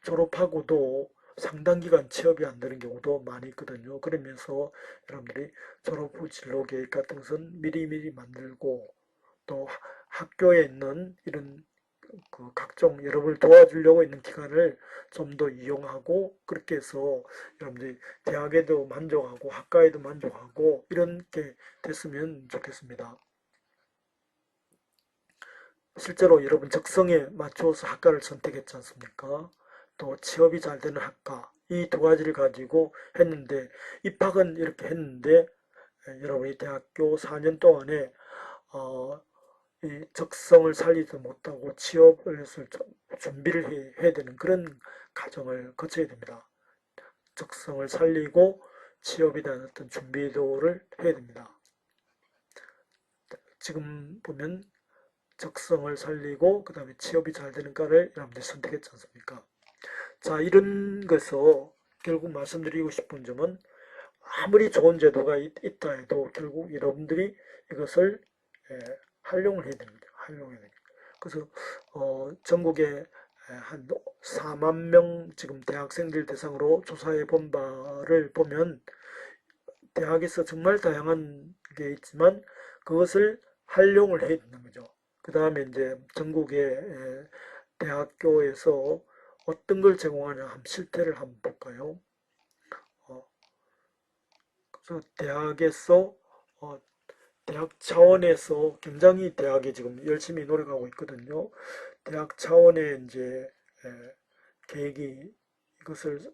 졸업하고도 상당 기간 취업이 안 되는 경우도 많이 있거든요. 그러면서 여러분들이 졸업 후 진로 계획 같은 것은 미리미리 만들고 또 학교에 있는 이런 그 각종 여러분을 도와주려고 있는 기관을 좀 더 이용하고 그렇게 해서 여러분들이 대학에도 만족하고 학과에도 만족하고 이렇게 됐으면 좋겠습니다. 실제로 여러분 적성에 맞춰서 학과를 선택했지 않습니까? 또 취업이 잘 되는 학과 이 두 가지를 가지고 했는데 입학은 이렇게 했는데 여러분이 대학교 4년 동안에 어, 이 적성을 살리지 못하고 취업을 해서 준비를 해야 되는 그런 과정을 거쳐야 됩니다. 적성을 살리고 취업에 대한 어떤 준비도를 해야 됩니다. 지금 보면 적성을 살리고 그 다음에 취업이 잘 되는 과를 여러분들이 선택했지 않습니까? 자, 이런 것에서 결국 말씀드리고 싶은 점은 아무리 좋은 제도가 있다 해도 결국 여러분들이 이것을 활용을 해야 됩니다. 활용해야 됩니다. 그래서 전국에 한 4만 명 지금 대학생들 대상으로 조사해 본 바를 보면 대학에서 정말 다양한 게 있지만 그것을 활용을 해야 된다는 거죠. 그 다음에 이제 전국의 대학교에서 어떤 걸 제공하냐 한번 실태를 한번 볼까요? 어, 그래서 대학에서 대학 차원에서 굉장히 대학이 지금 열심히 노력하고 있거든요. 대학 차원의 이제 계획이 이것을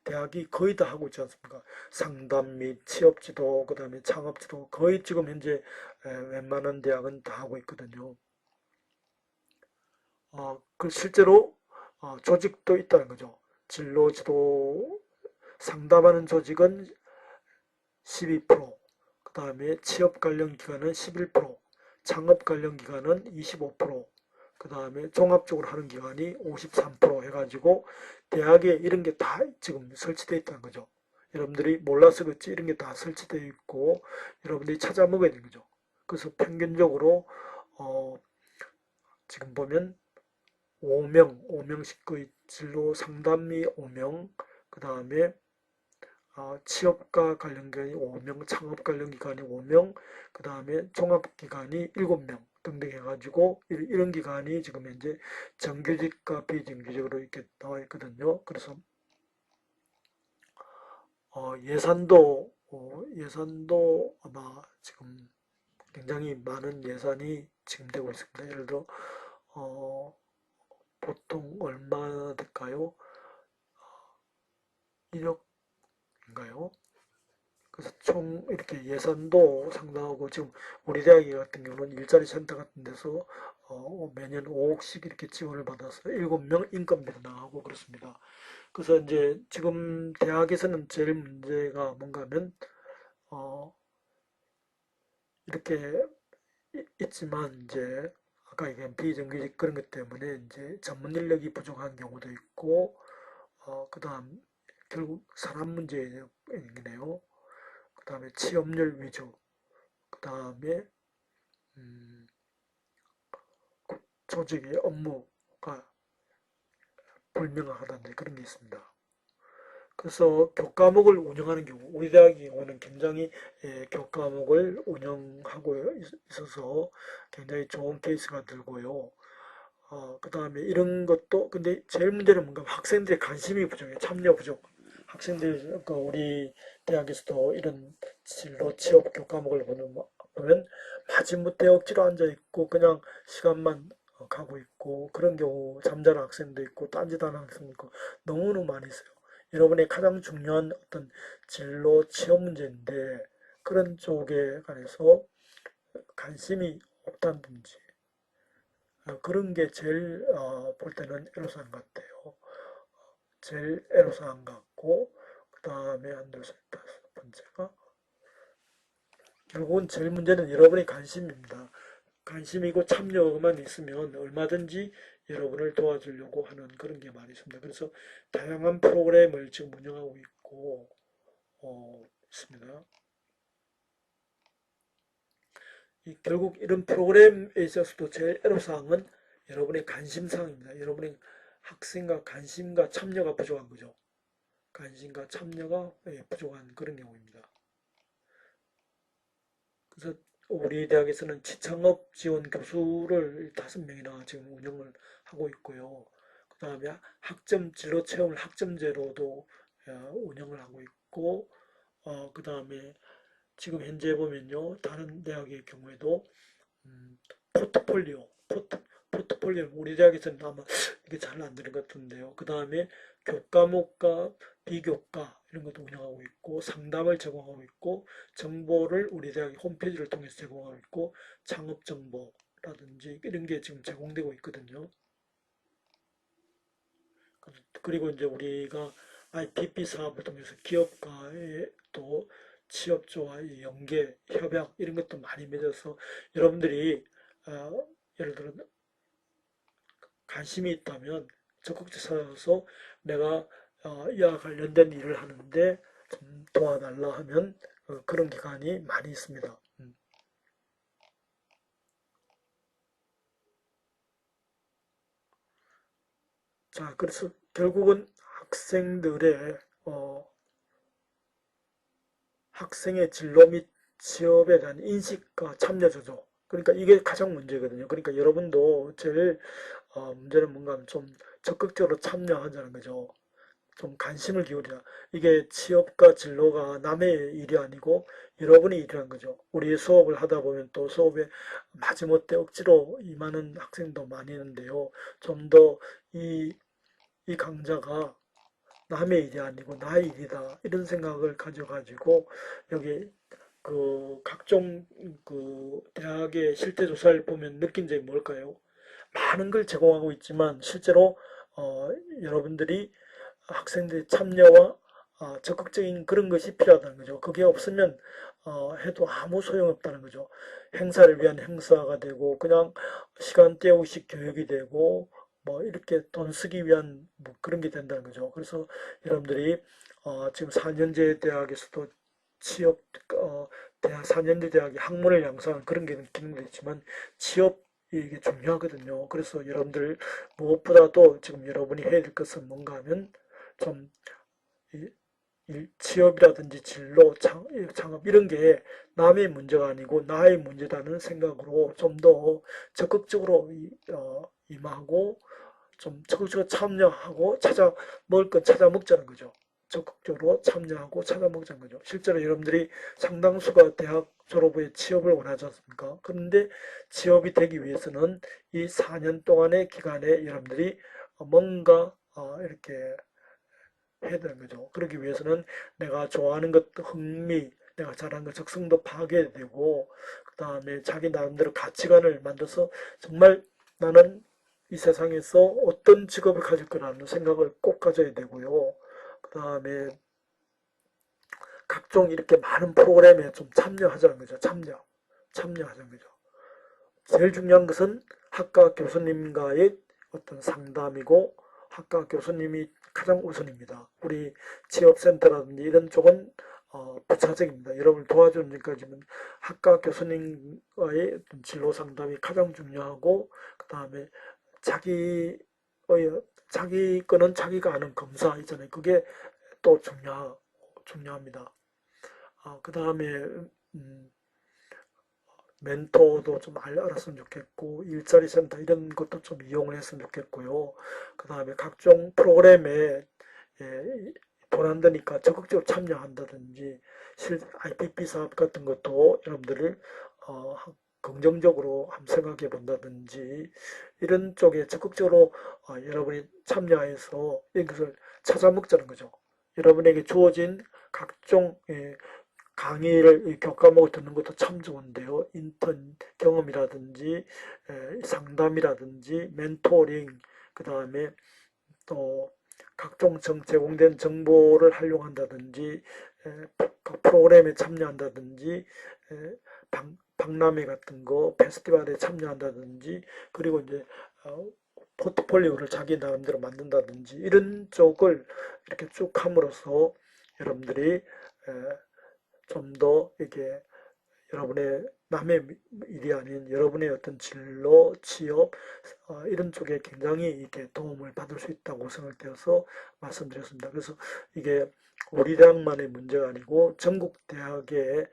대학이 거의 다 하고 있지 않습니까? 상담 및 취업지도, 그 다음에 창업지도 거의 지금 현재 웬만한 대학은 다 하고 있거든요. 그 실제로 조직도 있다는 거죠. 진로지도 상담하는 조직은 12%, 그 다음에 취업 관련 기관은 11%, 창업 관련 기관은 25%, 그 다음에 종합적으로 하는 기관이 53% 해가지고 대학에 이런 게 다 지금 설치되어 있다는 거죠. 여러분들이 몰라서 그렇지 이런 게 다 설치되어 있고 여러분들이 찾아 먹어야 되는 거죠. 그래서 평균적으로 어, 지금 보면 5명씩 진로 상담이 5명, 그 다음에 취업과 관련 기관이 5명, 창업 관련 기관이 5명, 그 다음에 종합기관이 7명 등등 해가지고 이런 기관이 지금 현재 정규직과 비정규직으로 이렇게 나와 있거든요. 그래서 예산도 아마 지금 굉장히 많은 예산이 지금 되고 있습니다. 예를 들어 어, 보통 얼마 될까요? 1억인가요? 그래서 총 이렇게 예산도 상당하고 지금 우리 대학 같은 경우는 일자리 센터 같은 데서 매년 5억씩 이렇게 지원을 받아서 7명 인건비도 나가고 그렇습니다. 그래서 이제 지금 대학에서는 제일 문제가 뭔가 하면 어, 이렇게 있지만 이제 아까 얘기한 비정규직 그런 것 때문에 이제 전문 인력이 부족한 경우도 있고 그다음 결국 사람 문제이네요. 그 다음에 취업률 위주, 그 다음에 음, 조직의 업무가 불명확하다는 그런 게 있습니다. 그래서 교과목을 운영하는 경우, 우리 대학의 경우는 굉장히 교과목을 운영하고 있어서 굉장히 좋은 케이스가 들고요. 그 다음에 이런 것도, 근데 제일 문제는 뭔가 학생들의 관심이 부족해요. 참여 부족. 학생들, 그 우리 대학에서도 이런 진로 취업 교과목을 보면 마지못해 억지로 앉아있고 그냥 시간만 가고 있고 그런 경우 잠자는 학생도 있고 딴짓하는 학생도 있고 너무너무 많이 있어요. 여러분의 가장 중요한 어떤 진로 취업 문제인데 그런 쪽에 관해서 관심이 없다든지 그런 게 제일 볼 때는 애로사항 같아요. 제일 애로사항 같고 그 다음에 한 둘, 셋, 다섯 번째가 결국은 제일 문제는 여러분의 관심입니다. 관심이고 참여만 있으면 얼마든지 여러분을 도와주려고 하는 그런 게 많이 있습니다. 그래서 다양한 프로그램을 지금 운영하고 있고 있습니다. 결국 이런 프로그램에 있어서도 제일 애로사항은 여러분의 관심사항입니다. 여러분의 학생과 관심과 참여가 부족한 거죠. 관심과 참여가 부족한 그런 경우입니다. 그래서 우리 대학에서는 취창업 지원 교수를 5명이나 지금 운영을 하고 있고요. 그 다음에 학점 진로 체험을 학점제로도 운영을 하고 있고, 그 다음에 지금 현재 보면요, 다른 대학의 경우에도 포트폴리오, 포트폴리오 우리 대학에서는 아마 이게 잘 안 되는 것 같은데요. 그 다음에 교과목과 비교과 이런 것도 운영하고 있고 상담을 제공하고 있고 정보를 우리 대학의 홈페이지를 통해서 제공하고 있고 창업 정보라든지 이런 게 지금 제공되고 있거든요. 그리고 이제 우리가 IPP 사업을 통해서 기업과의 또 취업조와의 연계, 협약 이런 것도 많이 맺어서 여러분들이 예를 들어 관심이 있다면 적극적 찾아서 내가 이와 관련된 일을 하는데 좀 도와달라 하면 그런 기관이 많이 있습니다. 자, 그래서 결국은 학생들의 학생의 진로 및 취업에 대한 인식과 참여죠. 그러니까 이게 가장 문제거든요. 그러니까 여러분도 제일 문제는 뭔가 하면 좀 적극적으로 참여하자는 거죠. 좀 관심을 기울이자. 이게 취업과 진로가 남의 일이 아니고 여러분의 일이란 거죠. 우리 수업을 하다 보면 또 수업에 마지못해 억지로 임하는 학생도 많이 있는데요. 좀 더 이 강좌가 남의 일이 아니고 나의 일이다. 이런 생각을 가져가지고 여기 각종 대학의 실태 조사를 보면 느낀 점이 뭘까요? 많은 걸 제공하고 있지만 실제로 어, 여러분들이 학생들의 참여와 적극적인 그런 것이 필요하다는 거죠. 그게 없으면 해도 아무 소용없다는 거죠. 행사를 위한 행사가 되고 그냥 시간 때우식 교육이 되고 뭐 이렇게 돈 쓰기 위한 뭐 그런 게 된다는 거죠. 그래서 여러분들이 지금 4년제 대학에서도 취업 대학 4년제 대학이 학문을 양성하는 그런 게 기능도 있지만 취업 이게 중요하거든요. 그래서 여러분들 무엇보다도 지금 여러분이 해야 될 것은 뭔가 하면 좀 취업이라든지 진로, 창업 이런 게 남의 문제가 아니고 나의 문제다는 생각으로 좀 더 적극적으로 임하고 좀 적극적으로 참여하고 먹을 건 찾아 먹자는 거죠. 적극적으로 참여하고 찾아 먹자는 거죠. 실제로 여러분들이 상당수가 대학 졸업 후에 취업을 원하지 않습니까? 그런데 취업이 되기 위해서는 이 4년 동안의 기간에 여러분들이 뭔가 이렇게 해야 되는 거죠. 그러기 위해서는 내가 좋아하는 것, 흥미, 내가 잘하는 것, 적성도 파악해야 되고, 그 다음에 자기 나름대로 가치관을 만들어서 정말 나는 이 세상에서 어떤 직업을 가질 거라는 생각을 꼭 가져야 되고요. 그 다음에 각종 이렇게 많은 프로그램에 좀 참여하자는 거죠. 참여하자는 거죠. 제일 중요한 것은 학과 교수님과의 어떤 상담이고 학과 교수님이 가장 우선입니다. 우리 취업센터라든지 이런 쪽은 부차적입니다. 여러분을 도와주는 데까지는 학과 교수님과의 어떤 진로 상담이 가장 중요하고 그 다음에 자기의 자기 거는 자기가 아는 검사 있잖아요. 그게 또 중요합니다. 그 다음에 멘토도 좀 알았으면 좋겠고 일자리 센터 이런 것도 좀 이용을 했으면 좋겠고요. 그 다음에 각종 프로그램에 돈 안 드니까 적극적으로 참여한다든지 IPP 사업 같은 것도 여러분들을 어, 긍정적으로 한번 생각해 본다든지 이런 쪽에 적극적으로 여러분이 참여해서 이것을 찾아먹자는 거죠. 여러분에게 주어진 각종 강의를 교과목을 듣는 것도 참 좋은데요. 인턴 경험이라든지 상담이라든지 멘토링 그 다음에 또 각종 제공된 정보를 활용한다든지 그 프로그램에 참여한다든지 박람회 같은 거 페스티벌에 참여한다든지 그리고 이제 포트폴리오를 자기 나름대로 만든다든지 이런 쪽을 이렇게 쭉 함으로써 여러분들이 좀 더 이렇게 여러분의 남의 일이 아닌 여러분의 어떤 진로, 취업 이런 쪽에 굉장히 이렇게 도움을 받을 수 있다고 생각되어서 말씀드렸습니다. 그래서 이게 우리 대학만의 문제가 아니고 전국 대학의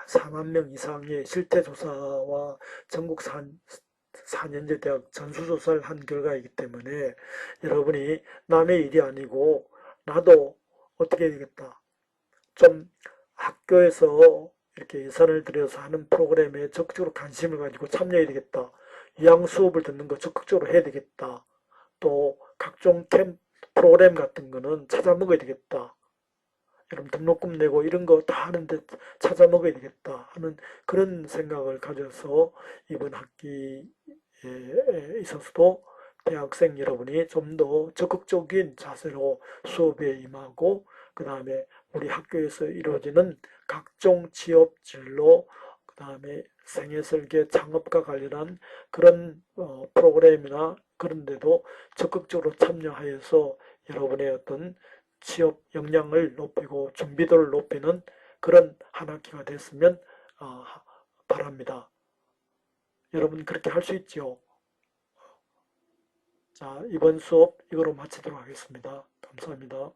4만 명 이상의 실태 조사와 전국 4년제 대학 전수조사를 한 결과이기 때문에 여러분이 남의 일이 아니고 나도 어떻게 해야 되겠다. 좀 학교에서 이렇게 예산을 들여서 하는 프로그램에 적극적으로 관심을 가지고 참여해야 되겠다. 이양 수업을 듣는 거 적극적으로 해야 되겠다. 또 각종 프로그램 같은 거는 찾아 먹어야 되겠다. 여러분 등록금 내고 이런 거 다 하는데 찾아 먹어야 되겠다 하는 그런 생각을 가져서 이번 학기에 있어서도 대학생 여러분이 좀 더 적극적인 자세로 수업에 임하고 그 다음에 우리 학교에서 이루어지는 각종 취업 진로 그 다음에 생애설계 창업과 관련한 그런 프로그램이나 그런 데도 적극적으로 참여하여서 여러분의 어떤 취업 역량을 높이고 준비도를 높이는 그런 한 학기가 됐으면 어, 바랍니다. 여러분 그렇게 할 수 있지요? 자, 이번 수업 이거로 마치도록 하겠습니다. 감사합니다.